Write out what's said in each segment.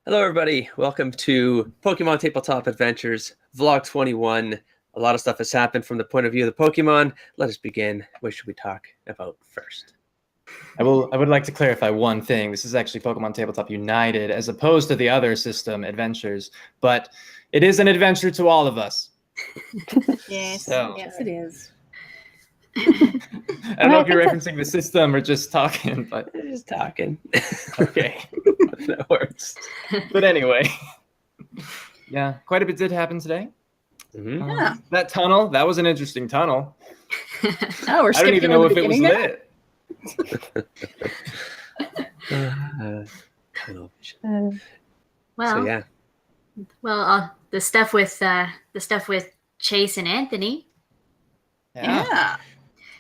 Hello, everybody. Welcome to Pokemon Tabletop Adventures, Vlog 21. A lot of stuff has happened from the point of view of the Pokemon. Let us begin. What should we talk about first? I would like to clarify one thing. This is actually Pokemon Tabletop United, as opposed to the other system, Adventures. But it is an adventure to all of us. Yes, Yes, it is. I don't know if you're referencing the system or just talking, but Just talking. okay. That works. But anyway, yeah, quite a bit did happen today. Mm-hmm. Yeah. That tunnel, that was an interesting tunnel. Oh, we're I don't even know if it was lit. Tunnel vision. Well, So yeah, the stuff with Chase and Anthony. Yeah.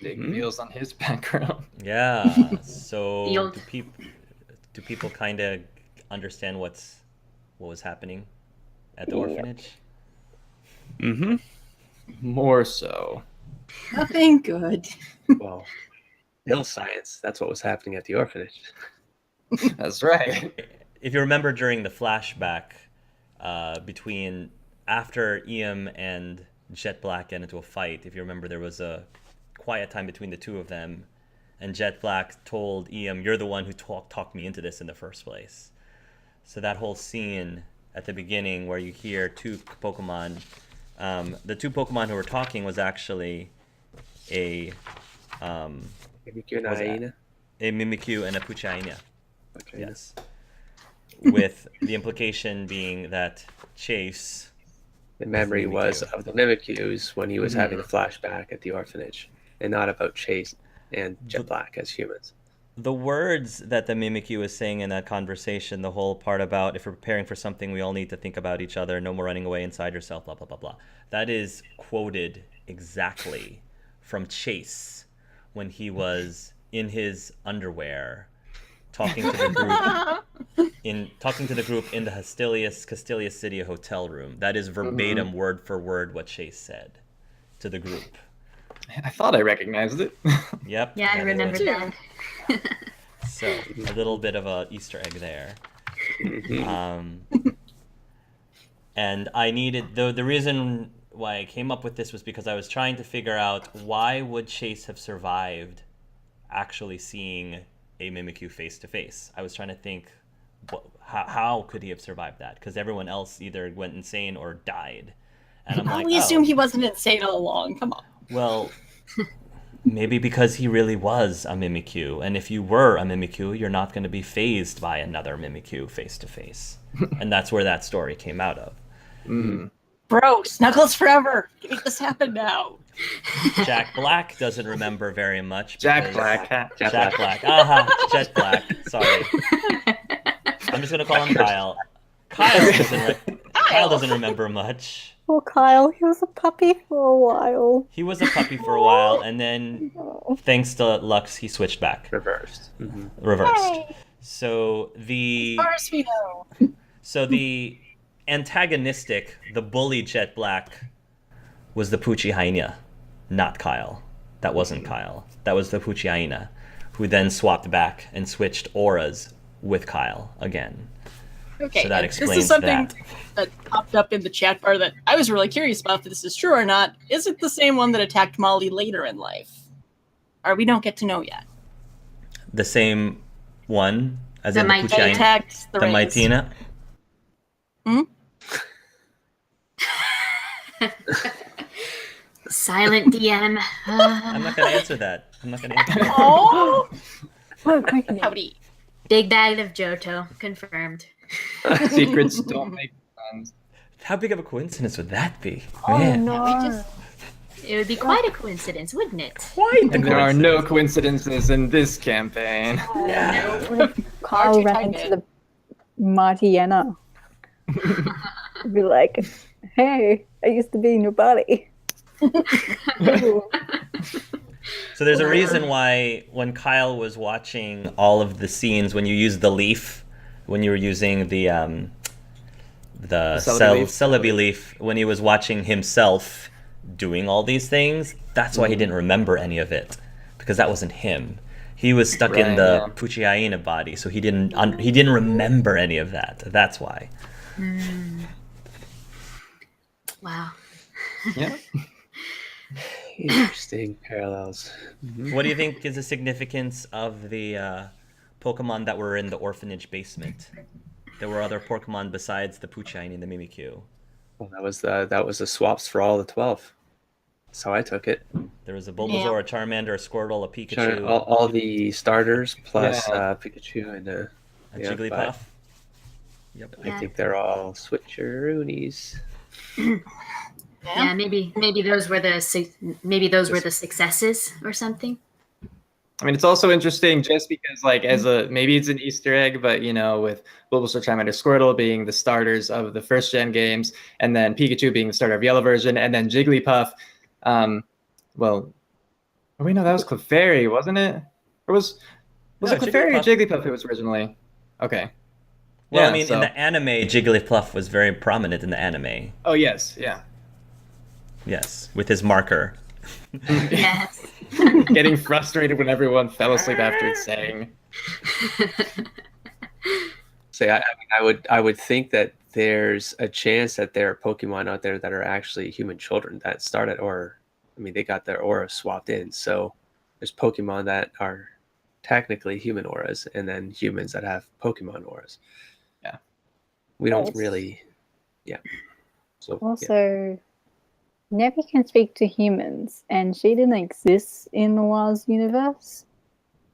Big reveals on his background. Yeah. So The old- do people kind of understand what was happening at the orphanage? mm-hmm. More so. Nothing good. Well, hill science. That's what was happening at the orphanage. That's right. If you remember during the flashback between after Iam and Jet Black get into a fight, if you remember, there was a quiet time between the two of them, and Jet Black told Iam, "You're the one who talked me into this in the first place." So that whole scene at the beginning where you hear two Pokemon, the two Pokemon who were talking was actually a Mimikyu and Was that? hyena. a Mimikyu and a Puchaina. Okay. Yes. With the implication being that Chase, The memory Mimikyu. was of the Mimikyus when he was having the flashback at the orphanage, and not about Chase and Jet Black as humans. the words that the Mimikyu is saying in that conversation, the whole part about if we're preparing for something, we all need to think about each other, no more running away inside yourself, blah, blah, blah, blah. That is quoted exactly from Chase when he was in his underwear talking to the group in the Castelia City hotel room. That is verbatim, word for word, what Chase said to the group. I thought I recognized it. Yep. Yeah, I that remember is- that. So a little bit of a Easter egg there. And I needed the reason why I came up with this was because I was trying to figure out why would Chase have survived actually seeing a Mimikyu face to face. I was trying to think how could he have survived that, because everyone else either went insane or died. And I'm like, We assumed he wasn't insane all along. Come on. well, maybe because he really was a Mimikyu, and if you were a Mimikyu, you're not going to be phased by another Mimikyu face to face, and that's where that story came out of. Bro, Snuggles forever. Make this happen now. Jack Black doesn't remember very much. Jack because- Black. Jack Black. Aha, Jet Black. Sorry. I'm just gonna call him Kyle. Kyle doesn't remember much. Poor Kyle, he was a puppy for a while. He was a puppy for a while, and then thanks to Lux, he switched back. Reversed. Reversed. So As far as we know. the antagonistic, the bully Jet Black, was the Puchaina, not Kyle. That wasn't Kyle. That was the Puchaina, who then swapped back and switched auras with Kyle again. Okay, So that and explains this is something that. that popped up in the chat bar that I was really curious about if this is true or not. Is it the same one that attacked Molly later in life? Or we don't get to know yet. The same one as The in the Mighty- That Puchaina, attacked the the Rays. Mightina. Silent DM. I'm not gonna answer that. Oh! Oh, quickly. Howdy. Big bag of Johto, confirmed. Secrets don't make friends. How big of a coincidence would that be? Oh Man, no. It would be quite a coincidence, wouldn't it? quite the And there are no coincidence. coincidences in this campaign. Yeah. When Kyle Hard to ran time into it. the Martiana. Be like, hey, I used to be in your body. Ooh. So there's a reason why when Kyle was watching all of the scenes, when you used the leaf, when you were using the Celebi leaf. Celebi leaf, when he was watching himself doing all these things, that's why he didn't remember any of it, because that wasn't him. He was stuck in Right, the yeah. Puchiaina body, so he didn't remember any of that. That's why. Wow. Yeah. Interesting parallels. Mhm. What do you think is the significance of the Pokemon that were in the orphanage basement? There were other Pokemon besides the Puchiaina and the Mimikyu. Well, that was the swaps for all the 12. That's how I took it. There was a Bulbasaur, a Charmander, a Squirtle, a Pikachu, All the starters plus Yeah. Pikachu and a yeah, Jigglypuff. Yep. I think they're all switcheroonies. Yeah, maybe those were the successes or something. I mean, it's also interesting just because, like, maybe it's an Easter egg, but with Bulbasaur, Charmander, Squirtle being the starters of the first gen games, and then Pikachu being the starter of Yellow version, and then Jigglypuff. Well, oh wait, no, that was Clefairy, wasn't it? Or was No, it Clefairy or Jigglypuff. Jigglypuff who was originally? Okay. Well, Yeah, I mean, so- in the anime, Jigglypuff was very prominent in the anime. Oh yes, yeah. Yes, with his marker. Yes. Getting frustrated when everyone fell asleep after it sang. Say, I would think that there's a chance that there are Pokemon out there that are actually human children that started, or I mean, they got their aura swapped in. So there's Pokemon that are technically human auras, and then humans that have Pokemon auras. Yeah. We don't Yes. really, yeah. So yeah. Also, Nevi can speak to humans, and she didn't exist in the Waz universe.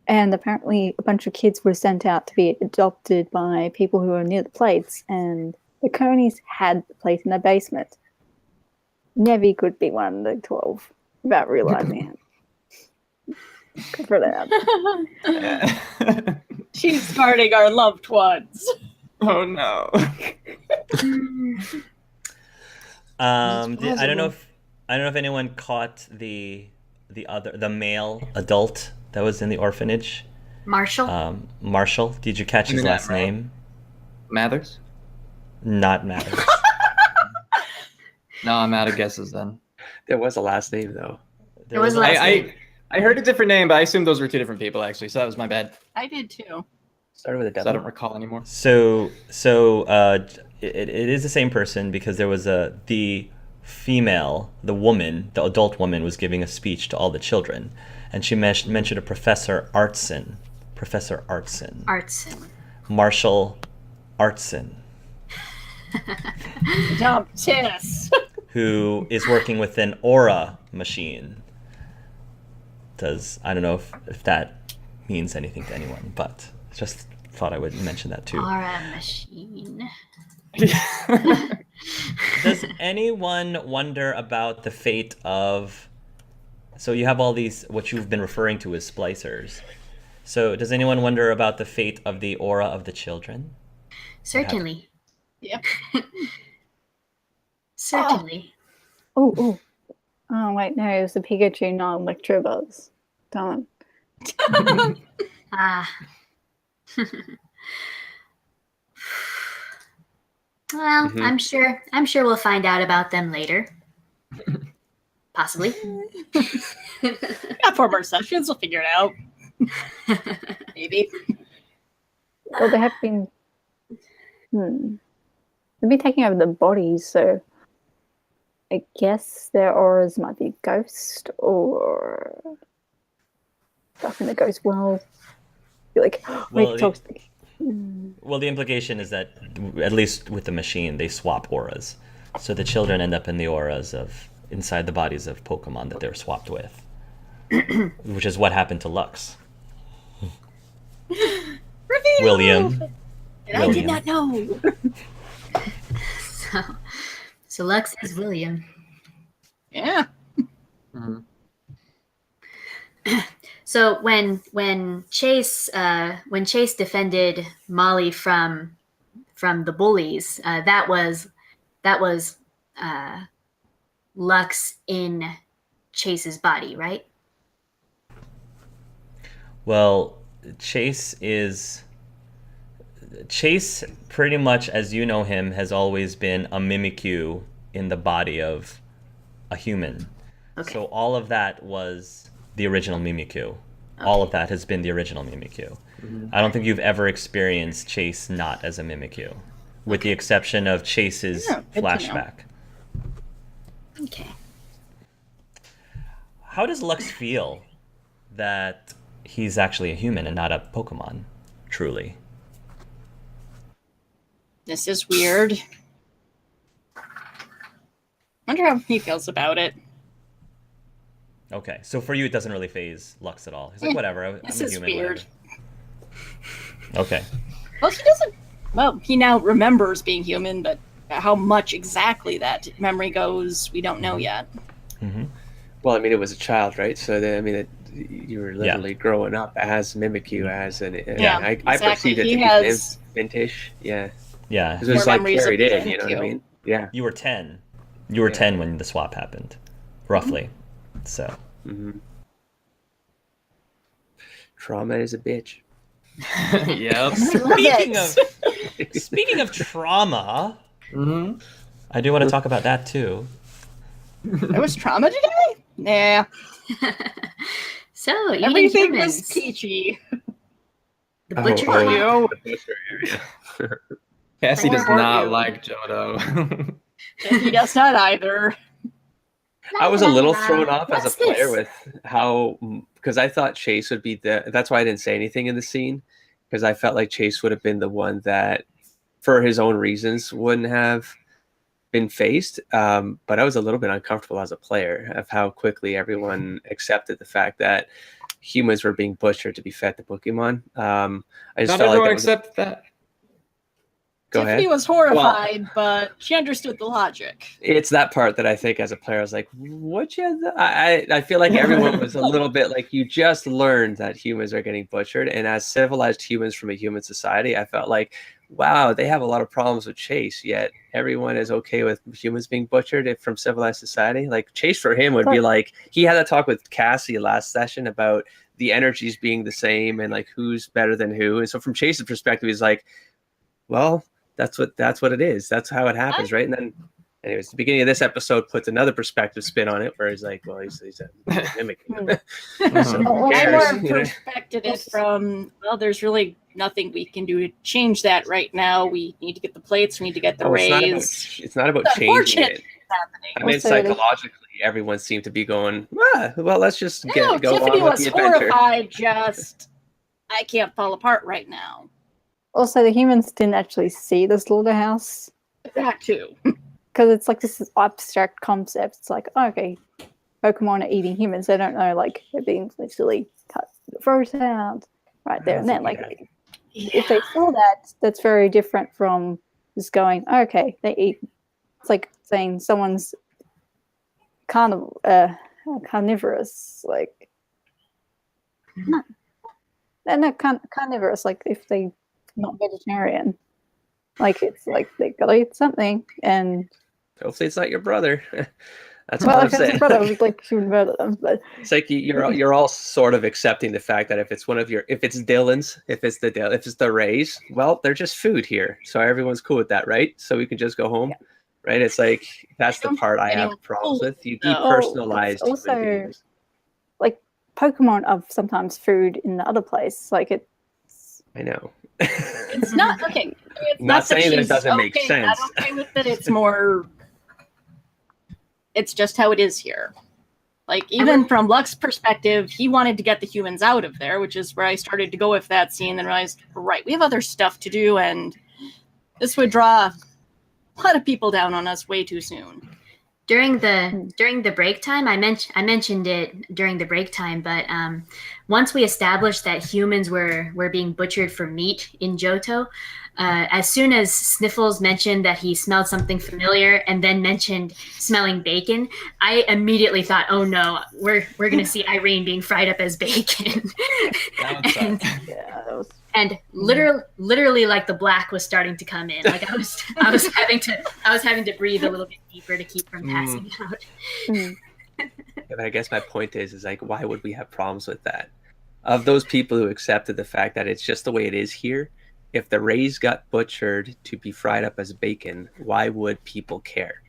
And apparently, a bunch of kids were sent out to be adopted by people who were near the plates, and the Conies had the plate in their basement. Nevi could be one of the 12 without realizing it. Good for them. She's guarding our loved ones. Oh no. I don't know if anyone caught the male adult that was in the orphanage. Marshall? Marshall. Did you catch his Internet, last right? name? Mathers? Not Matters. No, I'm out of guesses then. There was a last name though. There was a last name. I heard a different name, but I assumed those were two different people actually, so that was my bad. I did too. Started with a So I W. don't recall anymore. So it is the same person because there was the adult woman was giving a speech to all the children, and she mentioned a Professor Artson. Artson. Marshall Artson, Dump Tiss. who is working with an aura machine. I don't know if that means anything to anyone, but just thought I would mention that too. Aura machine. Does anyone wonder about the fate of... So you have all these, what you've been referring to as splicers. So does anyone wonder about the fate of the aura of the children? Certainly. Yep. Certainly. Oh, wait, no, it was the Pikachu, not Electrobuzz. Darn. Ah. Well, Mhm. I'm sure we'll find out about them later. Possibly. Got 4 more sessions. We'll figure it out. Maybe. Well, they have been. They've been taking over the bodies, so I guess their auras might be ghost or stuff in the ghost world. You're like, Well, wait, talk. Well, the implication is that, at least with the machine, they swap auras. So the children end up in the auras of inside the bodies of Pokemon that they're swapped with. Which is what happened to Lux. Reveal! William. And I did not know. So Lux is William. Yeah. Mhm. So when Chase defended Molly from the bullies, that was Lux in Chase's body, right? Well, Chase pretty much, as you know him, has always been a Mimikyu in the body of a human. Okay. So all of that was the original Mimikyu. All of that has been the original Mimikyu. I don't think you've ever experienced Chase not as a Mimikyu, with the exception of Chase's Yeah, good to know. flashback. Okay. How does Lux feel that he's actually a human and not a Pokemon, truly? This is weird. Wonder how he feels about it. Okay, so for you, it doesn't really phase Lux at all. He's like, whatever, I'm This a is human. weird. Whatever. Okay. Well, he doesn't. Well, he now remembers being human, but how much exactly that memory goes, we don't know yet. Mm-hmm. Well, I mean, it was a child, right? So you were literally growing up as Mimikyu, as an I exactly. perceived it He to be has vintage. Yeah, Yeah. because it was more like memories of carried in. You know what I Mimikyu. mean? Yeah. You were 10. You were 10 when the swap happened, roughly. So. hmm Trauma is a bitch. Yep. Speaking of trauma, Mhm. I do want to talk about that too. There was trauma today? Nah. So, eating Everything humans. was peachy. The butcher oh, you. the butcher area. Cassie does Poor not you. like Johto. He does not either. I was a little thrown off as a What's player this? with how, because I thought Chase would be that's why I didn't say anything in the scene, because I felt like Chase would have been the one that, for his own reasons, wouldn't have been faced. But I was a little bit uncomfortable as a player of how quickly everyone accepted the fact that humans were being butchered to be fed to Pokemon. I just Not felt like everyone that was accepts that. Go Tiffany ahead. was horrified, but she understood the logic. It's that part that I think as a player I was like, what you I feel like everyone was a little bit like, you just learned that humans are getting butchered, and as civilized humans from a human society, I felt like, wow, they have a lot of problems with Chase, yet everyone is okay with humans being butchered from civilized society. Like Chase for him would be like, he had a talk with Cassie last session about the energies being the same and like who's better than who. And so from Chase's perspective, he's like, well, that's what it is. That's how it happens, right? And then, anyways, the beginning of this episode puts another perspective spin on it, where he's like, "Well, he's a mimic." So who I cares? more You know? perspected it from, well, there's really nothing we can do to change that right now. We need to get the plates, we need to get the Oh, rays. it's not about It's changing unfortunate it. happening. I mean, Also, psychologically, everyone seemed to be going, well, let's just No, go Tiffany on with was the adventure. horrified, just, I can't fall apart right now. Also, the humans didn't actually see the slaughterhouse That too. because it's like this abstract concept. It's like, oh, okay, Pokemon are eating humans. They don't know, like, they're being literally cut the throat out right there and then. Like, if they saw that, that's very different from just going, oh, okay, they eat. It's like saying someone's carnivorous, like, they're not carnivorous, like, if they not vegetarian, like, it's like they gotta eat something. And Hopefully, it's not your brother. That's well, all I'm if it's saying. a brother, I would like to murder them, but It's like you're all sort of accepting the fact that if it's Dylan's, if it's the Rays, well, they're just food here, so everyone's cool with that, right? So we can just go home, right? It's like that's the part I have problems with. You depersonalize Well, it's human also- beings. like Pokemon are sometimes food in the other place. Like it's I know. It's not, okay. It's Not that saying that it she's doesn't make okay, sense. Not okay with it. It's more, it's just how it is here. Like, even from Lux's perspective, he wanted to get the humans out of there, which is where I started to go with that scene and realized, right, we have other stuff to do, and this would draw a lot of people down on us way too soon. During the break time, I mentioned it during the break time, but once we established that humans were being butchered for meat in Johto, as soon as Sniffles mentioned that he smelled something familiar and then mentioned smelling bacon, I immediately thought, oh no, we're gonna see Irene being fried up as bacon. That would suck. yeah, that was And literally, like, the black was starting to come in. Like, I was having to breathe a little bit deeper to keep from passing out. Yeah, but I guess my point is like, why would we have problems with that? Of those people who accepted the fact that it's just the way it is here, if the Rays got butchered to be fried up as bacon, why would people care?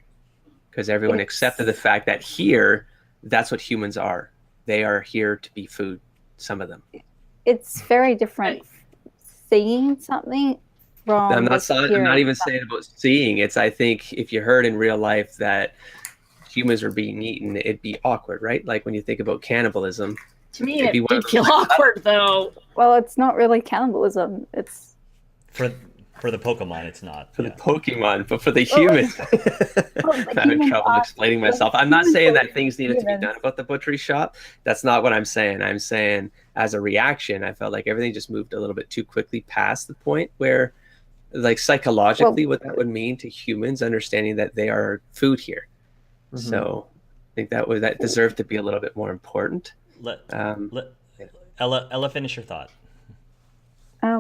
Because everyone accepted the fact that here, that's what humans are. They are here to be food. some of them. It's very different seeing something from. I'm not hearing even saying about seeing. It's, I think if you heard in real life that humans were being eaten, it'd be awkward, right? Like when you think about cannibalism. To me, It'd be it one of did those, feel like, awkward, though. Well, it's not really cannibalism. It's For the Pokemon, it's not. For yeah. the Pokemon, but for the humans, I'm having trouble explaining myself. I'm not saying that things needed to be done about the butchery shop. That's not what I'm saying. I'm saying as a reaction, I felt like everything just moved a little bit too quickly past the point where, like, psychologically, what that would mean to humans, understanding that they are food here. Mm-hmm. So I think that deserved to be a little bit more important. Let Ella finish your thought.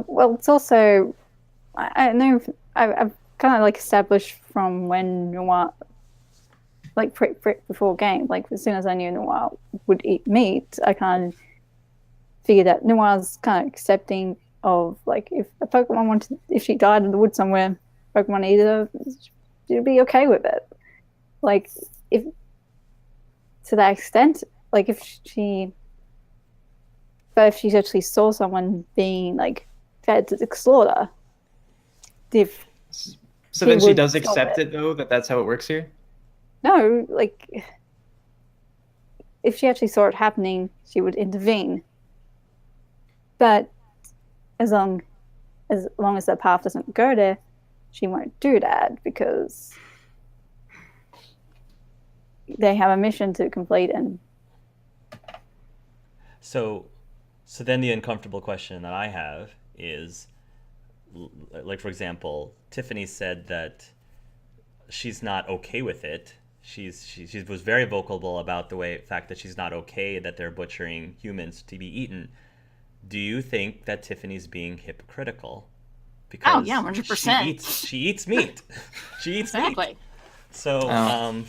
well, it's also, I know I've kind of like established from when Noir, like before game, like as soon as I knew Noir would eat meat, I kind of figured that Noir's kind of accepting of, like, if a Pokemon if she died in the woods somewhere, Pokemon eat her, she'd be okay with it. Like, if to that extent, like if she actually saw someone being like fed to the slaughter, so then she does accept it though, that's how it works here? No, like if she actually saw it happening, she would intervene. But as long as the path doesn't go there, she won't do that because they have a mission to complete. And so then the uncomfortable question that I have is, like, for example, Tiffany said that she's not okay with it. She was very vocal about the fact that she's not okay that they're butchering humans to be eaten. Do you think that Tiffany's being hypocritical? Because 100%. She eats meat. She eats exactly. meat. So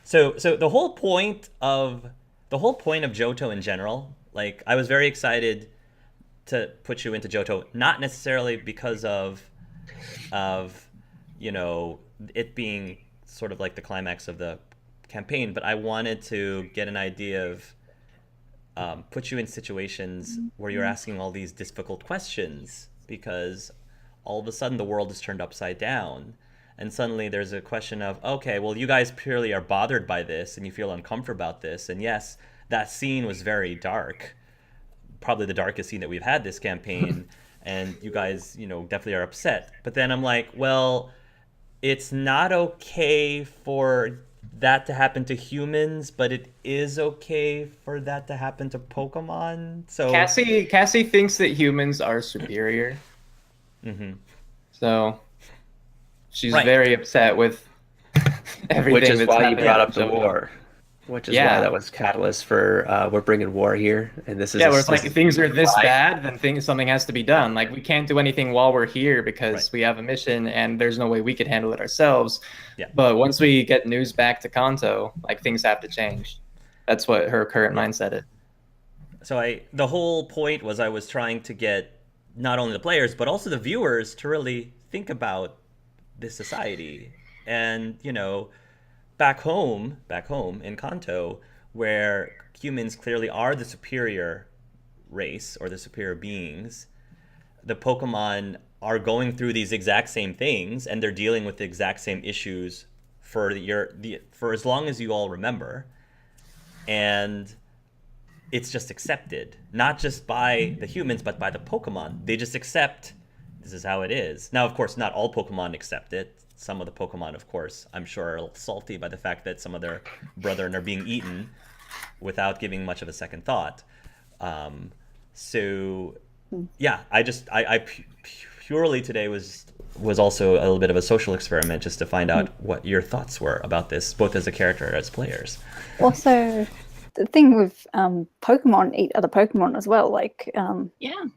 so the whole point of Johto in general, like, I was very excited to put you into Johto, not necessarily because of it being sort of like the climax of the campaign, but I wanted to get an idea of put you in situations where you're asking all these difficult questions, because all of a sudden the world is turned upside down, and suddenly there's a question of, okay, well, you guys purely are bothered by this and you feel uncomfortable about this, and yes, that scene was very dark, probably the darkest scene that we've had this campaign, and you guys, definitely are upset. But then I'm like, well, it's not okay for that to happen to humans, but it is okay for that to happen to Pokemon. So Cassie thinks that humans are superior. Mm-hmm. So she's very upset with everything. Which is that's why you happening brought at up the Johto. war. Which is why that was catalyst for we're bringing war here, and this is where it's like, if things are this bad, then something has to be done. Like, we can't do anything while we're here because we have a mission, and there's no way we could handle it ourselves. Yeah. But once we get news back to Kanto, like, things have to change. That's what her current mindset is. So the whole point was I was trying to get not only the players but also the viewers to really think about this society, and back home in Kanto, where humans clearly are the superior race or the superior beings, the Pokemon are going through these exact same things, and they're dealing with the exact same issues for as long as you all remember, and it's just accepted, not just by the humans but by the Pokemon. They just accept this is how it is. Now, of course, not all Pokemon accept it. Some of the Pokemon, of course, I'm sure are a little salty by the fact that some of their brethren are being eaten without giving much of a second thought. So, yeah, I purely today was also a little bit of a social experiment, just to find out what your thoughts were about this, both as a character and as players. Also, the thing with Pokemon eat other Pokemon as well. Like,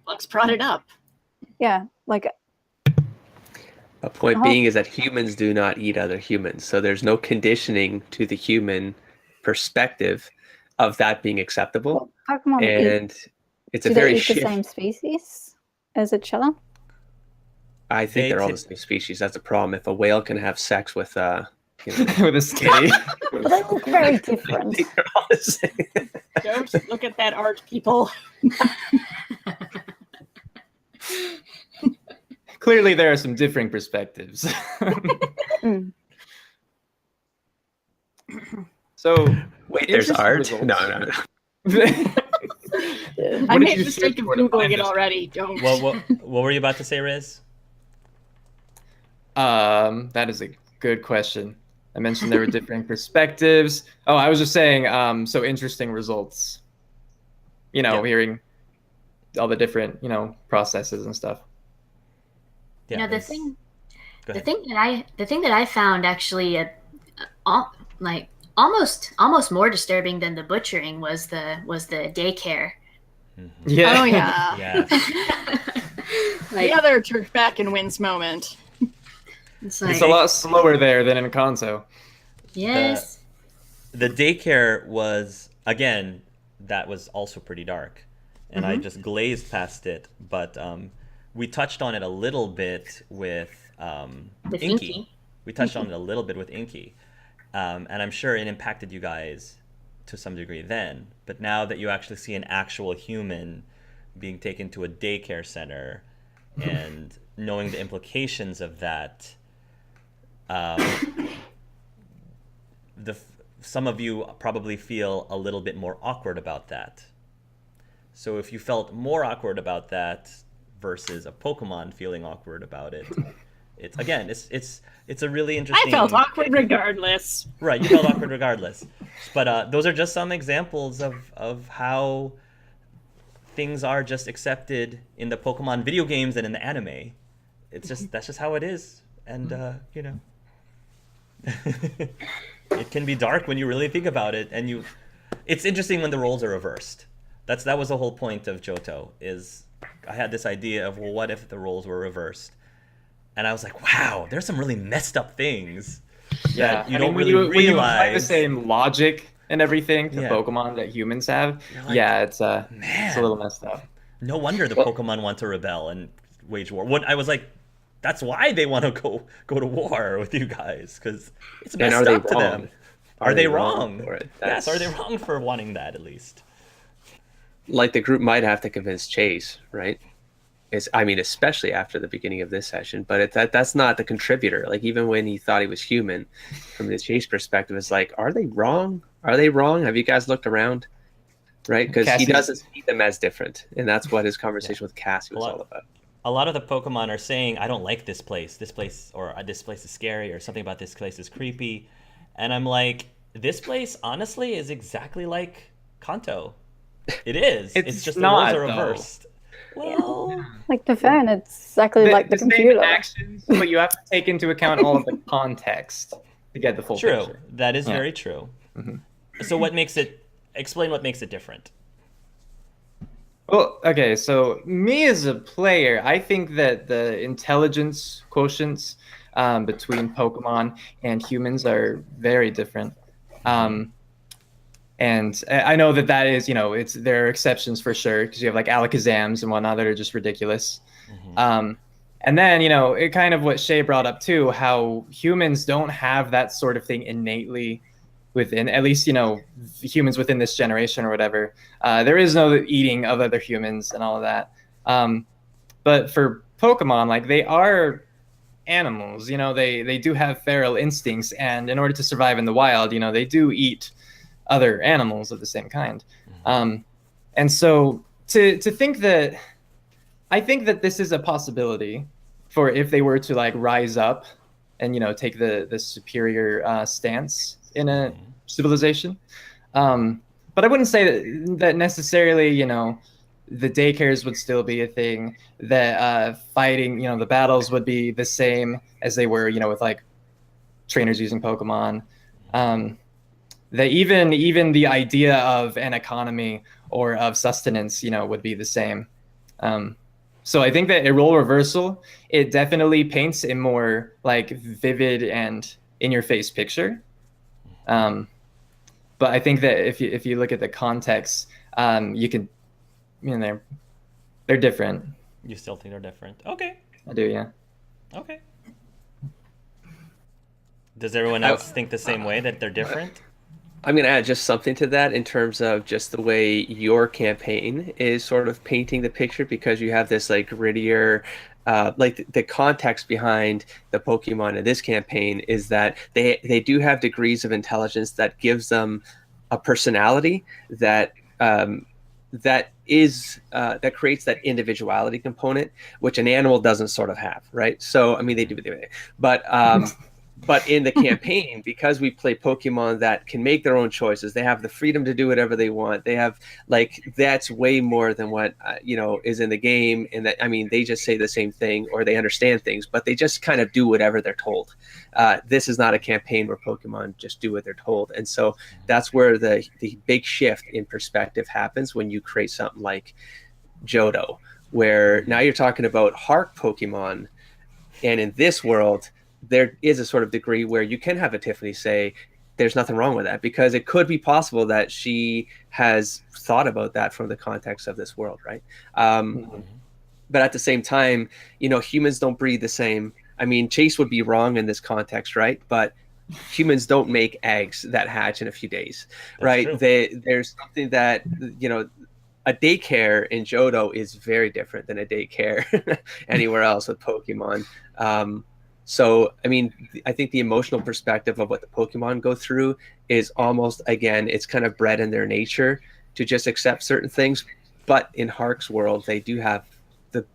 Lux brought it up. Yeah, like. A point being is that humans do not eat other humans, so there's no conditioning to the human perspective of that being acceptable. Well, Pokemon it's a very the same species as each other. I think they're all the same species. That's a problem. If a whale can have sex with with a skitty, They look very different. I think they're all the same. Don't look at that art, people. Clearly, there are some differing perspectives. Mm. So, Wait, there's interesting art? results. No. I What did made you the mistake search of for to Googling find it this? already. Don't. What were you about to say, Riz? That is a good question. I mentioned there were differing perspectives. Oh, I was just saying, so interesting results. Yeah. Hearing all the different, processes and stuff. Yeah, the Riz. thing Go the ahead. thing that I found actually like almost more disturbing than the butchering was the daycare. Yeah. Oh yeah. Yes. Like, The other turf back and wins moment. it's It's like, a lot slower there than in Kanto. yes. The daycare was, again, that was also pretty dark, and I just glazed past it. But we touched on it a little bit with With Inky. Inky. We touched on it a little bit with Inky, and I'm sure it impacted you guys to some degree then. But now that you actually see an actual human being taken to a daycare center and knowing the implications of that, some of you probably feel a little bit more awkward about that. So if you felt more awkward about that versus a Pokemon feeling awkward about it, it's a really interesting. I felt awkward regardless. Right, you felt awkward regardless. But those are just some examples of how things are just accepted in the Pokemon video games and in the anime. That's just how it is, and it can be dark when you really think about it, and it's interesting when the roles are reversed. That was the whole point of Johto. Is I had this idea of, well, what if the roles were reversed? And I was like, wow, there's some really messed up things Yeah, that you don't when really when you apply the realize. same logic and everything to Yeah. Pokemon that humans have, You're like, it's a little messed up. No wonder the Pokemon want to rebel and wage war. What I was like, that's why they want to go to war with you guys, because it's And messed are they up to wrong? them. Are they wrong wrong? for it? Yes, are they That's- wrong for wanting that at least? Like the group might have to convince Chase, right? Especially after the beginning of this session, but that's not the contributor. Like, even when he thought he was human, from the Chase perspective, it's like, are they wrong? Are they wrong? Have you guys looked around? Right? Because he Cassie- doesn't see them as different, and that's what his conversation with Cassie was A lot- all about. A lot of the Pokemon are saying, I don't like this place. This place is scary, or something about this place is creepy. And I'm like, this place, honestly, is exactly like Kanto. It is. It's just not, the roles are though. reversed. Well, Like the fan, it's exactly like the same computer. actions, but you have to take into account all of the context to get the full true. picture. That is Yeah. very true. Mhm. So explain what makes it different. Well, okay, so me as a player, I think that the intelligence quotients between Pokemon and humans are very different. And I know that is, there are exceptions for sure, because you have like Alakazams and whatnot that are just ridiculous. And then, it kind of what Shay brought up too, how humans don't have that sort of thing innately within, at least, humans within this generation or whatever. There is no eating of other humans and all of that. But for Pokemon, like, they are animals, they do have feral instincts, and in order to survive in the wild, they do eat other animals of the same kind. And so to think that, I think that this is a possibility for if they were to like rise up and, take the superior stance in a civilization. But I wouldn't say that necessarily, the daycares would still be a thing, that fighting, the battles would be the same as they were, with like trainers using Pokemon. That even the idea of an economy or of sustenance, would be the same. So I think that a role reversal, it definitely paints a more like vivid and in your face picture. But I think that if you look at the context, you could, they're different. You still think they're different? Okay. I do, yeah. Okay. Does everyone else think the same way, that they're different? I'm going to add just something to that in terms of just the way your campaign is sort of painting the picture, because you have this like grittier, like the context behind the Pokemon in this campaign is that they do have degrees of intelligence that gives them a personality that that creates that individuality component, which an animal doesn't sort of have, right? So I mean they do, but but in the campaign, because we play Pokemon that can make their own choices, they have the freedom to do whatever they want. They have like that's way more than what is in the game. And that, I mean, they just say the same thing or they understand things, but they just kind of do whatever they're told. This is not a campaign where Pokemon just do what they're told, and so that's where the big shift in perspective happens when you create something like Johto, where now you're talking about Hark Pokemon, and in this world there is a sort of degree where you can have a Tiffany say there's nothing wrong with that, because it could be possible that she has thought about that from the context of this world, right? But at the same time, humans don't breed the same. I mean, Chase would be wrong in this context, right? But humans don't make eggs that hatch in a few days, right? There's something that a daycare in Johto is very different than a daycare anywhere else with Pokemon. So, I mean, I think the emotional perspective of what the Pokemon go through is almost, again, it's kind of bred in their nature to just accept certain things. But in Hark's world, they have the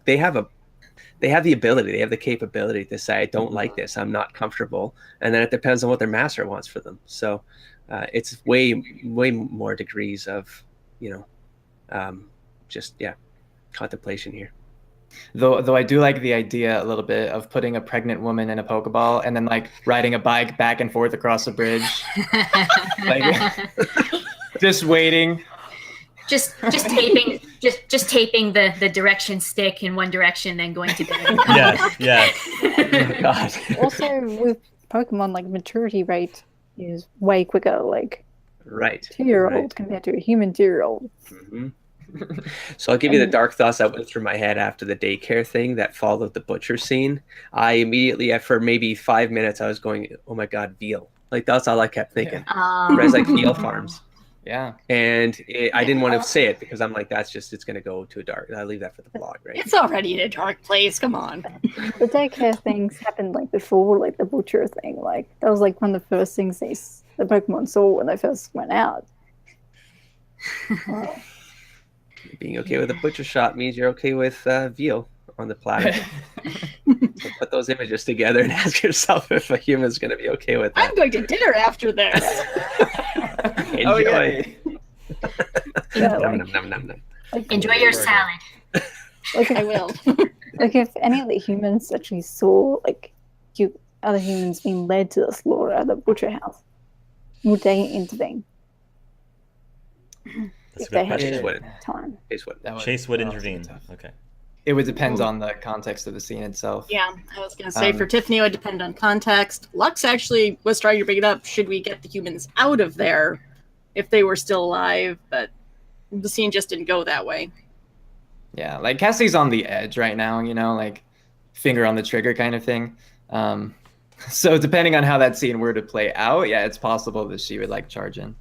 ability, they have the capability to say, I don't like this, I'm not comfortable. And then it depends on what their master wants for them. So it's way more degrees of, contemplation here. Though I do like the idea a little bit of putting a pregnant woman in a Pokeball and then like riding a bike back and forth across a bridge, like just waiting. Just taping the direction stick in one direction, then going to bed. Yes. Oh, God. Also, with Pokemon, like maturity rate is way quicker. Like right, 2-year-old compared to a human 2-year-old. Mm-hmm. So I'll give you the dark thoughts that went through my head after the daycare thing that followed the butcher scene. I immediately, for maybe 5 minutes, I was going, "Oh my God, veal!" Like that's all I kept thinking. Whereas like veal farms. Yeah. And I didn't want to say it because I'm like, it's going to go to a dark. I'll leave that for the blog, right? It's already in a dark place. Come on. The daycare things happened like before, like the butcher thing. Like that was like one of the first things the Pokemon saw when they first went out. Being okay with a butcher shop means you're okay with veal on the platter. So put those images together and ask yourself if a human's going to be okay with that. I'm going to dinner after this. Enjoy. Enjoy your salad. Like I will. Like if any of the humans actually saw like other humans being led to the slaughter at the butcher house, would they intervene? That's If they had Chase wouldn't. time. Chase would intervene. Okay. It would depend on the context of the scene itself. Yeah, I was going to say for Tiffany, it would depend on context. Lux actually was trying to bring it up. Should we get the humans out of there if they were still alive? But the scene just didn't go that way. Yeah, like Cassie's on the edge right now, like finger on the trigger kind of thing. So depending on how that scene were to play out, yeah, it's possible that she would like charge in.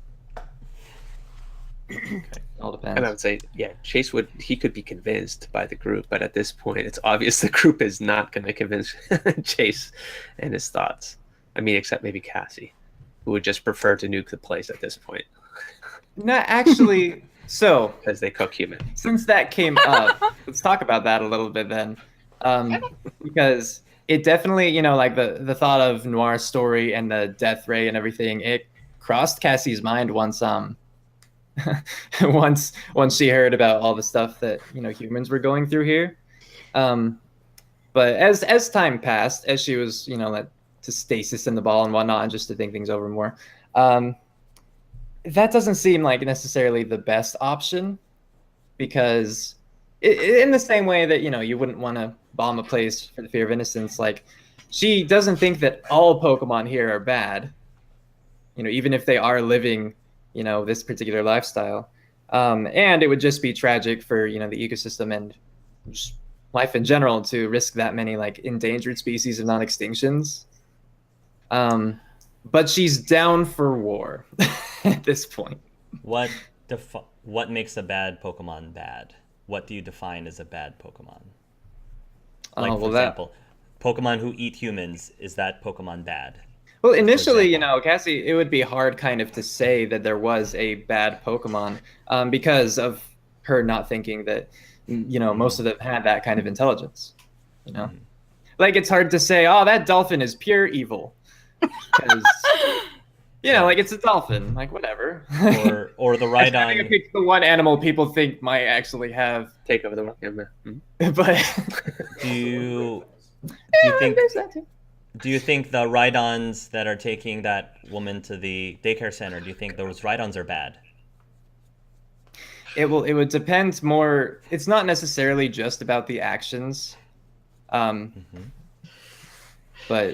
Okay. All depends. And I would say, yeah, Chase he could be convinced by the group, but at this point, it's obvious the group is not going to convince Chase and his thoughts. I mean, except maybe Cassie, who would just prefer to nuke the place at this point. No, actually, so because they cook human. Since that came up, let's talk about that a little bit then, because it definitely, like the thought of Noir's story and the death ray and everything, it crossed Cassie's mind once once she heard about all the stuff that humans were going through here. But as time passed, as she was like to stasis in the ball and whatnot, and just to think things over more, that doesn't seem like necessarily the best option, because in the same way that you wouldn't want to bomb a place for the fear of innocence, like she doesn't think that all Pokemon here are bad, even if they are living this particular lifestyle. And it would just be tragic for, the ecosystem and just life in general to risk that many like endangered species of non-extinctions. but she's down for war at this point. What makes a bad Pokemon bad? What do you define as a bad Pokemon? Like, Oh, for well, example, Pokemon who eat humans, is that Pokemon bad? Well, initially, you example. know, Cassie, it would be hard kind of to say that there was a bad Pokemon because of her not thinking that, you know, most of them had that kind of intelligence. You know, like it's hard to say, oh, that dolphin is pure evil, because you know, like it's a dolphin, like whatever. Or the I think Rhydon. it's the one animal people think might actually have, Take over the world. Yeah, but Do you yeah, think there's that too. do you think the Rhydons that are taking that woman to the daycare center, do you think those Rhydons are bad? It would depend more. It's not necessarily just about the actions. But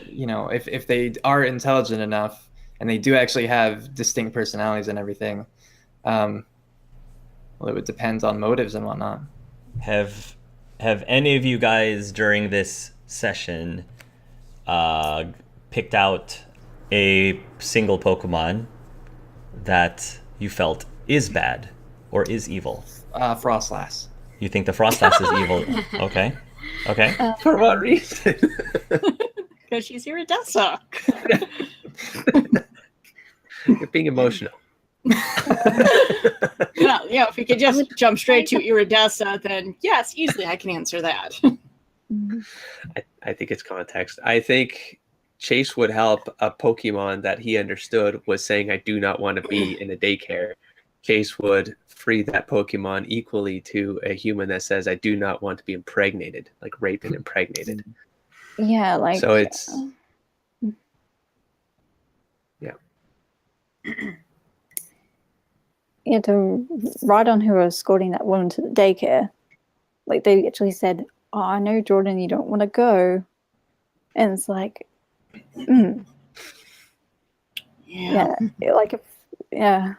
you know, if they are intelligent enough and they do actually have distinct personalities and everything, well, it would depend on motives and whatnot. Have any of you guys during this session picked out a single Pokemon that you felt is bad or is evil? Frostlass. You think the Frostlass is evil? Okay. Okay. For what reason? Because she's iridescent. You're being emotional. Well, yeah, if we could just jump straight to iridescent, then yes, easily I can answer that. I think it's context. I think Chase would help a Pokemon that he understood was saying, I do not want to be in a daycare. Chase would free that Pokemon equally to a human that says, I do not want to be impregnated, like raped and impregnated. Yeah, like So it's, yeah. Yeah, to Rhydon who was escorting that woman to the daycare, like they actually said, "Oh, I know, Jordan, you don't want to go," and it's like, yeah, like if, yeah,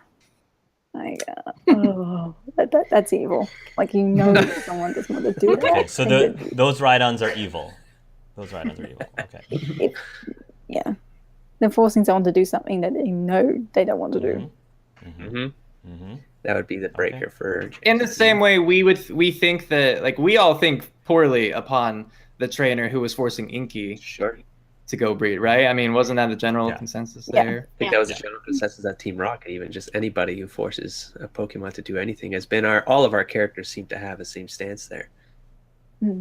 like, oh, that's evil. Like you know, that someone doesn't want to do that. Okay, so those Rhydons are evil. Those Rhydons are evil. Okay. Yeah, they're forcing someone to do something that they know they don't want to do. That would be the breaker for Chase. In the same way, we think that, like, we all think poorly upon the trainer who was forcing Inky to go breed, right? I mean, wasn't that the general consensus there? I think that was the general consensus on Team Rocket. Even just anybody who forces a Pokemon to do anything has been all of our characters seem to have the same stance there,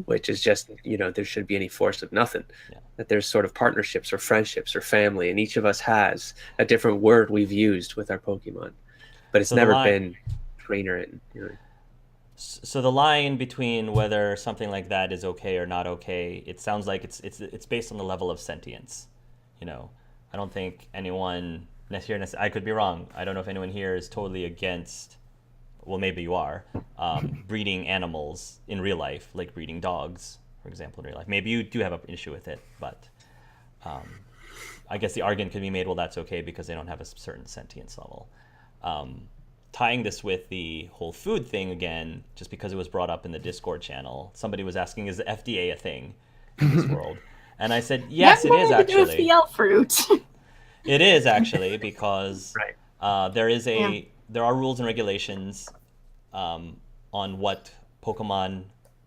which is just, you know, there should be any force of nothing. That there's sort of partnerships or friendships or family, and each of us has a different word we've used with our Pokemon, but it's never been trainer and. You know. So the line between whether something like that is okay or not okay, it sounds like it's based on the level of sentience. You know, I don't think anyone here, I could be wrong. I don't know if anyone here is totally against, well, maybe you are, breeding animals in real life, like breeding dogs, for example, in real life. Maybe you do have an issue with it, but I guess the argument could be made, well, that's okay because they don't have a certain sentience level. Tying this with the whole food thing again, just because it was brought up in the Discord channel, somebody was asking, is the FDA a thing in this world? And I said, yes, it is actually. With the elf fruit. It is actually, because there are rules and regulations on what Pokemon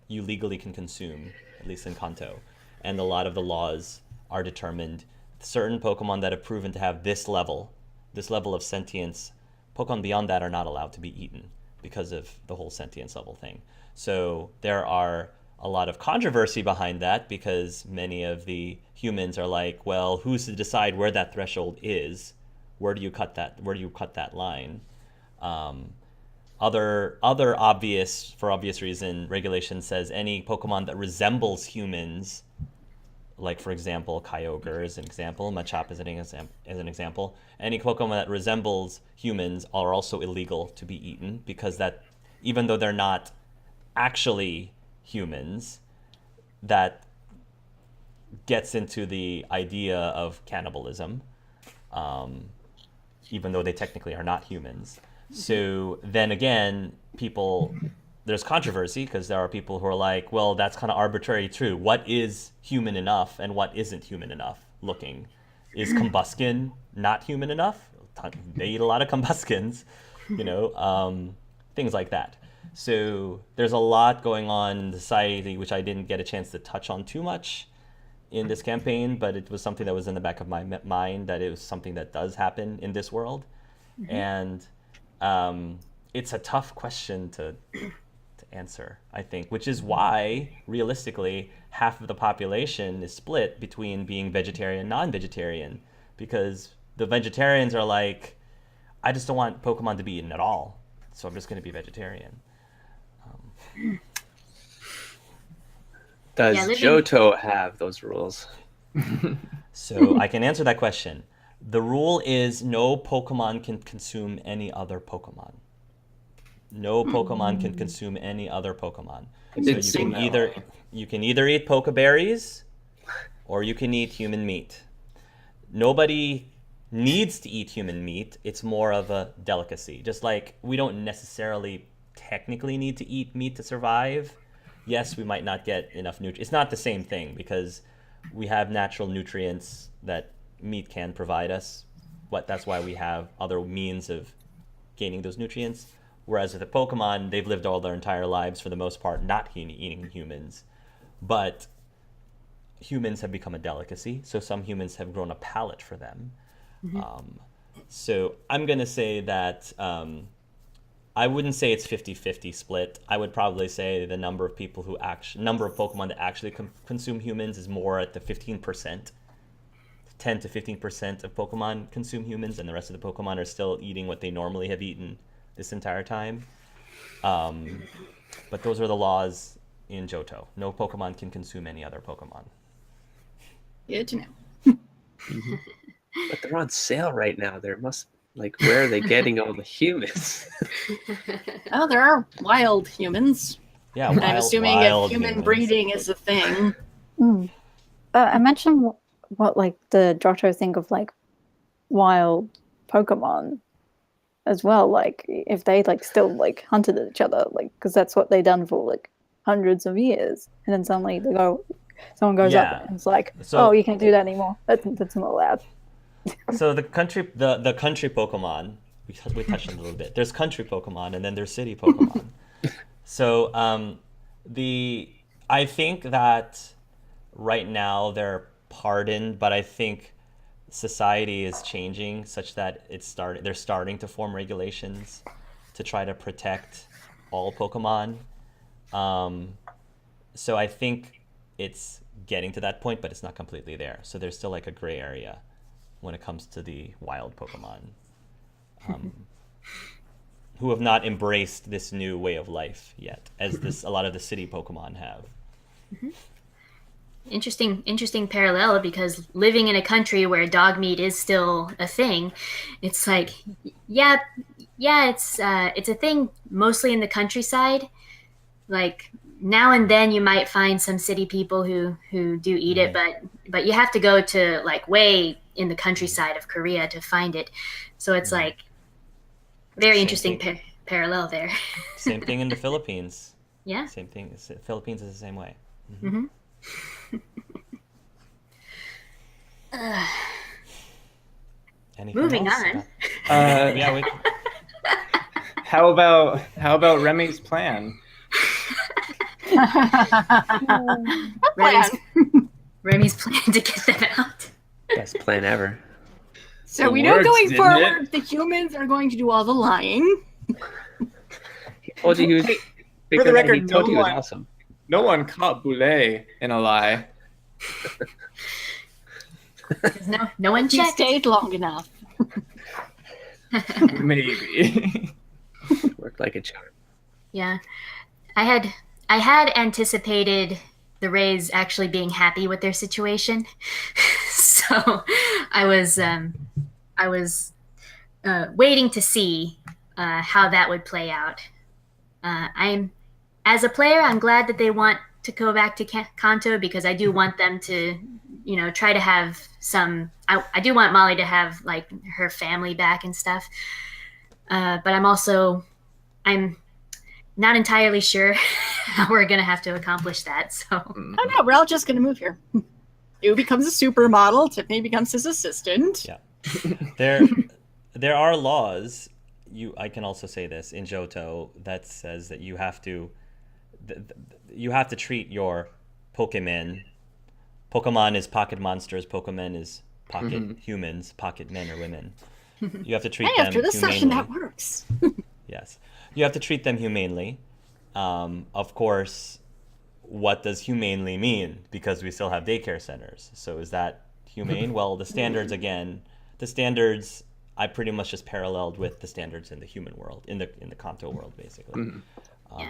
you legally can consume, at least in Kanto, and a lot of the laws are determined. Certain Pokemon that have proven to have this level of sentience, Pokemon beyond that are not allowed to be eaten because of the whole sentience level thing. So there are a lot of controversy behind that, because many of the humans are like, well, who's to decide where that threshold is? Where do you cut that line? Other obvious, for obvious reason, regulation says any Pokemon that resembles humans, like, for example, Kyogre is an example, Machop is an example. Any Pokemon that resembles humans are also illegal to be eaten, because that, even though they're not actually humans, that gets into the idea of cannibalism, even though they technically are not humans. So then again, there's controversy, because there are people who are like, well, that's kind of arbitrary too. What is human enough and what isn't human enough looking? Is combuskin not human enough? They eat a lot of combustions, things like that. So there's a lot going on in society which I didn't get a chance to touch on too much in this campaign, but it was something that was in the back of my mind, that it was something that does happen in this world. And it's a tough question to answer, I think, which is why realistically half of the population is split between being vegetarian and non-vegetarian, because the vegetarians are like, I just don't want Pokemon to be eaten at all, so I'm just going to be vegetarian. Does Johto have those rules? So I can answer that question. The rule is no Pokemon can consume any other Pokemon. No Pokemon can consume any other Pokemon. So you can either eat Pokeberries or you can eat human meat. Nobody needs to eat human meat. It's more of a delicacy. Just like we don't necessarily technically need to eat meat to survive. Yes, we might not get enough nutrients. It's not the same thing because we have natural nutrients that meat can provide us. That's why we have other means of gaining those nutrients. Whereas with the Pokemon, they've lived all their entire lives for the most part not eating humans. But humans have become a delicacy, so some humans have grown a palate for them. So I'm going to say that I wouldn't say it's 50-50 split. I would probably say the number of Pokemon that actually consume humans is more at the 15%. 10 to 15% of Pokemon consume humans, and the rest of the Pokemon are still eating what they normally have eaten this entire time. But those are the laws in Johto. No Pokemon can consume any other Pokemon. Good to know. But they're on sale right now. Where are they getting all the humans? Oh, there are wild humans. Yeah, I'm assuming if human humans. breeding is a thing. I mentioned what the Johto think of wild Pokemon as well. Like if they still hunted each other, because that's what they done for hundreds of years, and then suddenly someone goes up and it's oh, you can't do that anymore. That's not allowed. So the country Pokemon, we touched on it a little bit. There's country Pokemon and then there's city Pokemon. So I think that right now they're pardoned, but I think society is changing such that they're starting to form regulations to try to protect all Pokemon. So I think it's getting to that point, but it's not completely there. So there's still a gray area when it comes to the wild Pokemon, who have not embraced this new way of life yet, as a lot of the city Pokemon have. Interesting parallel, because living in a country where dog meat is still a thing, it's it's a thing mostly in the countryside. Now and then you might find some city people who do eat it, but you have to go to way in the countryside of Korea to find it. So it's very interesting parallel there. Same thing in the Philippines. Yeah. Same thing. Philippines is the same way. Moving on. How about Remy's plan? Remy's plan to get them out. Best plan ever. So we know going forward, the humans are going to do all the lying. He told you he was. For the record, he told you he was awesome. No one caught Boulay in a lie. No one He checked. stayed long enough. Maybe. Worked like a charm. Yeah, I had anticipated the Rays actually being happy with their situation, so I was waiting to see how that would play out. As a player, I'm glad that they want to go back to Kanto, because I do want them to, try to have some. I do want Molly to have her family back and stuff, but I'm not entirely sure how we're gonna have to accomplish that. So Oh no, we're all just gonna move here. Stu becomes a supermodel. Tiffany becomes his assistant. Yeah. There are laws. I can also say this in Johto that says that you have to treat your Pokemon. Pokemon is pocket monsters. Pokemon is pocket humans, pocket men or women. You have to treat them After this humanely. session, that works. Yes, you have to treat them humanely. Of course, what does humanely mean? Because we still have daycare centers. So is that humane? Well, the standards I pretty much just paralleled with the standards in the human world, in the Kanto world, basically,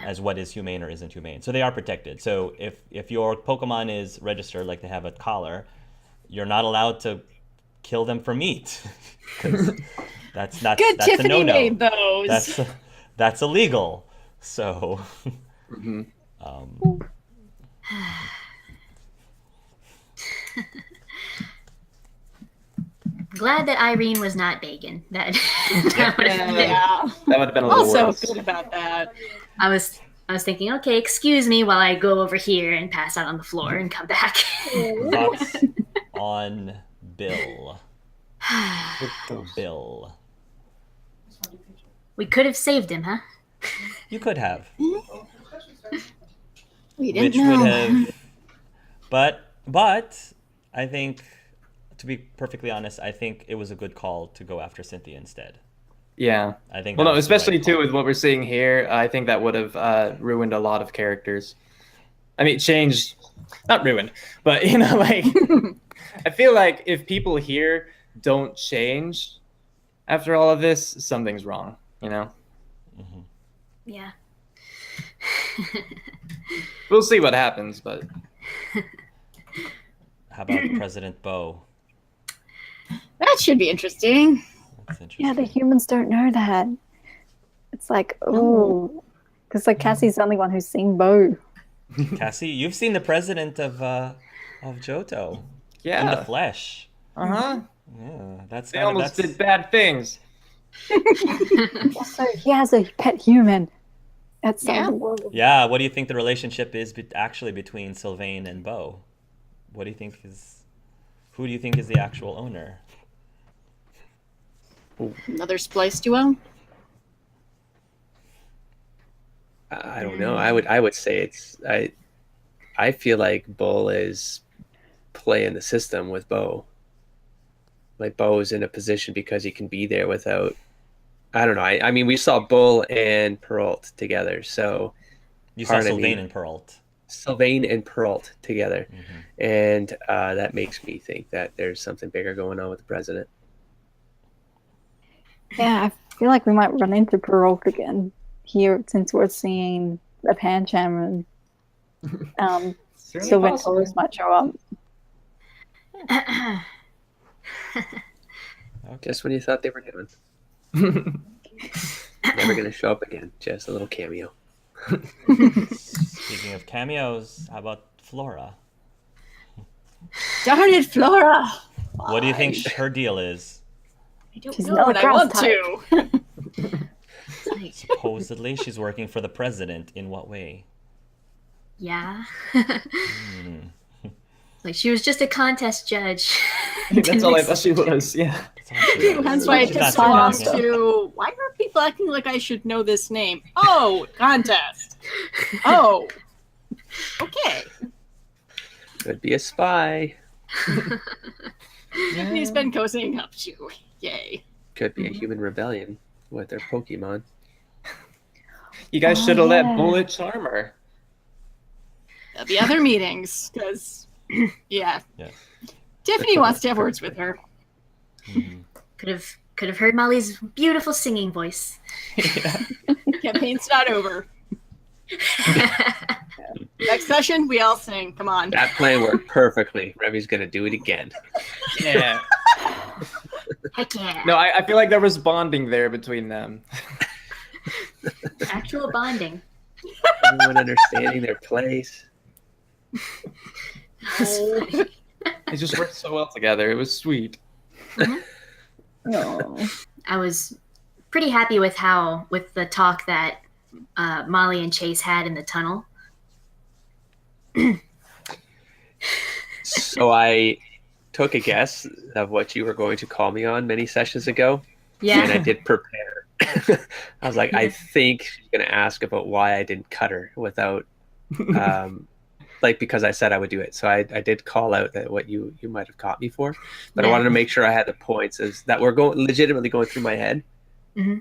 as what is humane or isn't humane. So they are protected. So if your Pokemon is registered, like they have a collar, you're not allowed to kill them for meat. that's Good that's Tiffany a no-no. made those. That's illegal. So. Glad that Irene was not bacon. That would have been, Yeah. That would have been a little Also worse. good about that. I was thinking, okay, excuse me while I go over here and pass out on the floor and come back. Thoughts on Bill? Bill. We could have saved him, huh? You could have. We didn't Which know. would have. But I think, to be perfectly honest, I think it was a good call to go after Cynthia instead. Yeah. I think. Well, that no, was the especially right too call. with what we're seeing here. I think that would have ruined a lot of characters. I mean, changed, not ruined, but like, I feel like if people here don't change after all of this, something's wrong. Yeah. We'll see what happens, but How about President Bo? That should be interesting. That's interesting. Yeah, the humans don't know that. It's like, oh, because like Cassie's the only one who's seen Bo. Cassie, you've seen the president of Johto in the yeah. flesh. Uh-huh. Yeah, that's They not, almost that's did bad things. Also, he has a pet human outside Yeah. the world. Yeah, what do you think the relationship is actually between Sylvain and Bo? What do you think who do you think is the actual owner? Another splice duo. I don't know. I would say it's I feel like Bull is playing the system with Bo. Like Bo is in a position because he can be there without. I don't know. I mean, we saw Bull and Perrault together, so You saw Pardon Sylvain me. and Perrault. Sylvain and Perrault together, Mm-hmm. and that makes me think that there's something bigger going on with the president. Yeah, I feel like we might run into Perrault again here since we're seeing the Pancham and Certainly Sylvan possible. Taurus might show up. Just when you thought they were doing, never going to show up again. Just a little cameo. Speaking of cameos, how about Flora? Darn it, Flora. What do you think Why? her deal is? I don't She's know, not but I grass want type. to. Supposedly, she's working for the president. In what way? Yeah. Hmm. Like she was just a contest judge. That's all I thought she was. Yeah. That's all she is. Hence why it She's took not so too long bad, yeah. to. Why are people acting like I should know this name? Oh, contest. Oh. Okay. Could be a spy. Tiffany's been cozying up to. Yay. Could be a human rebellion with their Pokemon. You guys Oh, should have yeah. let Bullet charm her. There'll be other meetings, because, yeah. Yeah. Tiffany wants to have words with her. Mhm. Could have heard Molly's beautiful singing voice. Campaign's not over. Next session, we all sing. Come on. That plan worked perfectly. Revy's going to do it again. Yeah. Heck yeah. No, I feel like there was bonding there between them. Actual bonding. Everyone understanding their place. Oh. They just worked so well together. It was sweet. Oh. I was pretty happy with the talk that Molly and Chase had in the tunnel. So I took a guess of what you were going to call me on many sessions ago, and I Yeah. did prepare. I was like, I think she's going to ask about why I didn't cut her without, like, because I said I would do it. So I did call out that what you might have caught me for, but I wanted to make sure I had the points as that were legitimately going through my head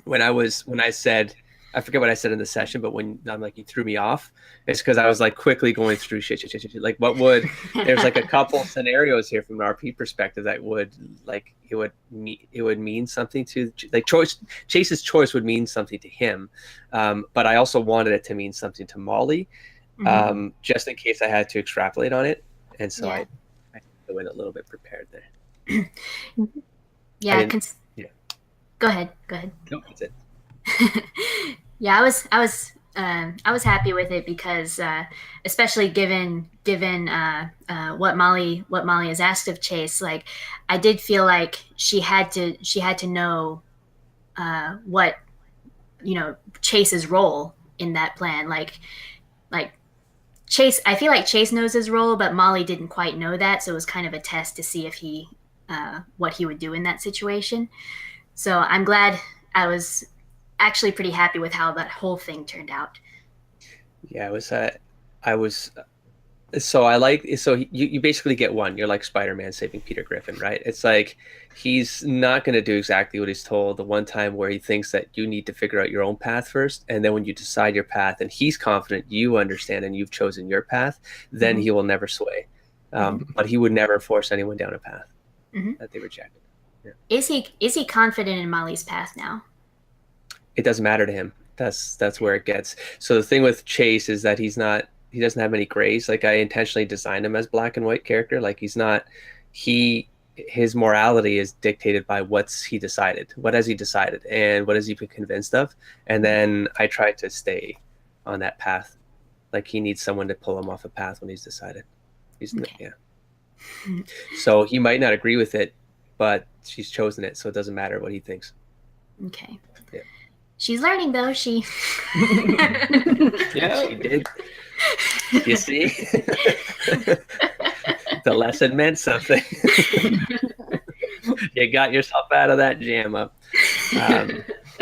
when I said. I forget what I said in the session, but when I'm like, you threw me off, it's because I was like quickly going through shit. Like, what would, there's like a couple scenarios here from an RP perspective that would, like, it would mean something to, like, Chase's choice would mean something to him. But I also wanted it to mean something to Molly, just in case I had to extrapolate on it. And so I went a little bit prepared there. Yeah. Go ahead. No, that's it. Yeah, I was happy with it because, especially given what Molly has asked of Chase, like I did feel like she had to know what Chase's role in that plan. Like Chase, I feel like Chase knows his role, but Molly didn't quite know that, so it was kind of a test to see if he what he would do in that situation. So I'm glad. I was actually pretty happy with how that whole thing turned out. Yeah, I was so I like, so you basically get one. You're like Spider-Man saving Peter Griffin, right? It's like he's not going to do exactly what he's told the one time where he thinks that you need to figure out your own path first, and then when you decide your path and he's confident you understand and you've chosen your path, then he will never sway. But he would never force anyone down a path that they rejected. Yeah. Is he confident in Molly's path now? It doesn't matter to him. That's where it gets. So the thing with Chase is that he doesn't have any grays. Like, I intentionally designed him as black and white character. Like, his morality is dictated by what he decided, and what has he been convinced of. And then I tried to stay on that path. Like, he needs someone to pull him off a path when he's decided. So he might not agree with it, but she's chosen it, so it doesn't matter what he thinks. Okay. Yeah. She's learning, though. She did. You see? The lesson meant something. You got yourself out of that jam up.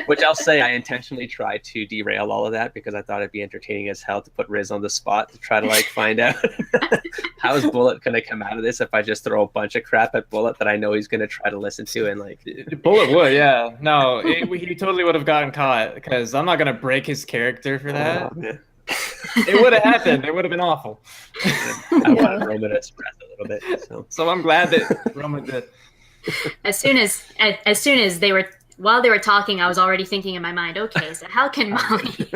Which I'll say, I intentionally tried to derail all of that because I thought it'd be entertaining as hell to put Riz on the spot to try to, like, find out how is Bullet going to come out of this if I just throw a bunch of crap at Bullet that I know he's going to try to listen to, and, like, Bullet would, yeah. No, he totally would have gotten caught because I'm not going to break his character for that. It would have happened. It would have been awful. I wanted Roman to express a little bit. So I'm glad that Roman did. As soon as they were, while they were talking, I was already thinking in my mind, okay, so how can Molly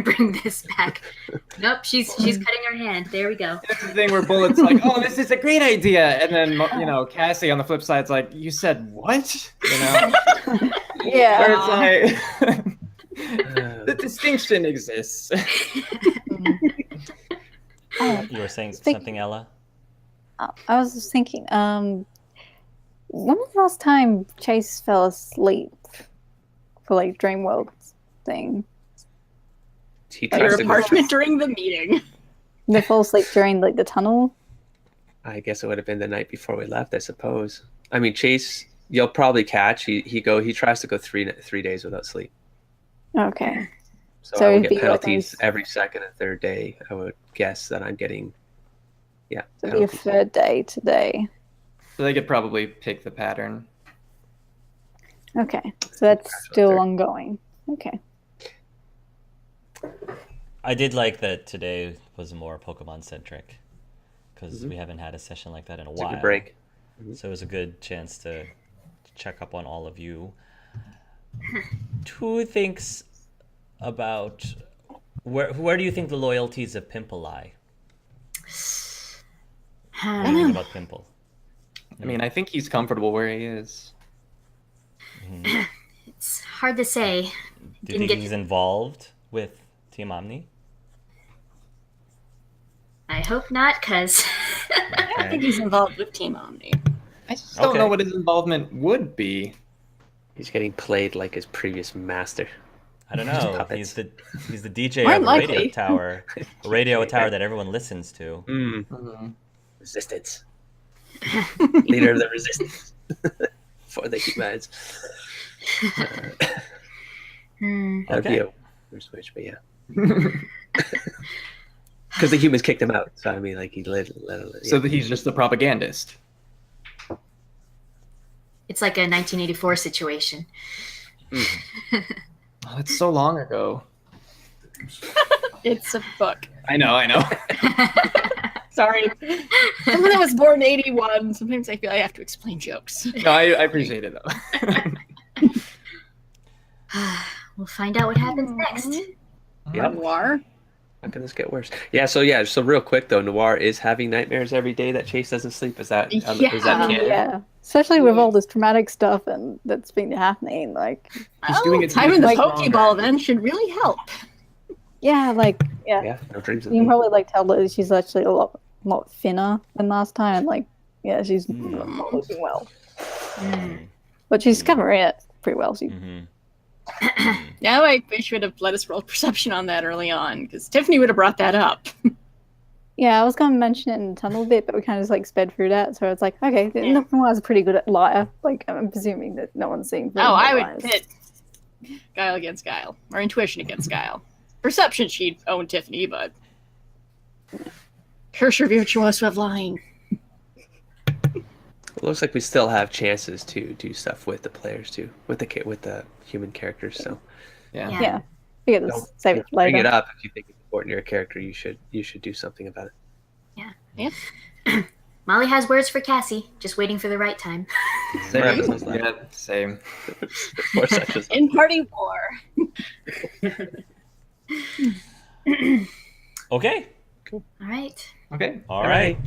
bring this back? Nope, she's cutting her hand. There we go. That's the thing where Bullet's like, oh, this is a great idea. And then, Cassie on the flip side's like, you said what? Yeah. Where it's like, the distinction exists. You were saying something, Ella? I was just thinking, when was the last time Chase fell asleep for, like, Dreamworld's thing? Your apartment during the meeting. They fall asleep during, like, the tunnel? I guess it would have been the night before we left, I suppose. I mean, Chase, you'll probably catch. He tries to go three days without sleep. Okay. So I would get penalties every second and third day. I would guess that I'm getting, So it'll be a third day today. So they could probably pick the pattern. Okay, so that's still ongoing. Okay. I did like that today was more Pokemon centric because we haven't had a session like that in a while. It's a good break. So it was a good chance to check up on all of you. Who thinks about where do you think the loyalties of Pimple lie? What do you think about Pimple? I mean, I think he's comfortable where he is. It's hard to say. Do you think he's involved with Team Omni? I hope not, because I don't think he's involved with Team Omni. I just don't know what his involvement would be. He's getting played like his previous master. I don't know. He's the DJ of a radio tower that everyone listens to. Resistance. Leader of the resistance for the humans. That'd be a weird switch, but yeah. Because the humans kicked him out, so I mean, like he let So he's just the propagandist. It's like a 1984 situation. Oh, that's so long ago. It's a book. I know. Sorry. Someone that was born in 81. Sometimes I feel I have to explain jokes. No, I appreciate it though. We'll find out what happens next. Yeah. Noir. How can this get worse? So real quick though, Noir is having nightmares every day that Chase doesn't sleep. Is that is that canon? Yeah, especially with all this traumatic stuff and that's been happening. Like, He's doing it to Time in the make us Pokeball then should really help. yeah, Yeah, no dreams of you can me. probably tell that she's actually a lot thinner than last time. And like, yeah, she's not looking well, but she's covering it pretty well. She, Now I should have let us roll perception on that early on, because Tiffany would have brought that up. yeah, I was going to mention it in the tunnel bit, but we kind of just like sped through that. So it's like, okay, Noir's pretty good at liar. Like, I'm presuming that no one's seeing. I would pit Guile against Guile, or intuition against Guile. Perception, she'd own Tiffany, but her virtuoso of lying. It looks like we still have chances to do stuff with the players too, with the human characters. So yeah. We get to save it later. bring it up if you think it's important to your character. You should do something about it. Yeah. Molly has words for Cassie, just waiting for the right time. More episodes left. Yeah, same. 4 sessions. In party war. Okay. All right. Okay. All right.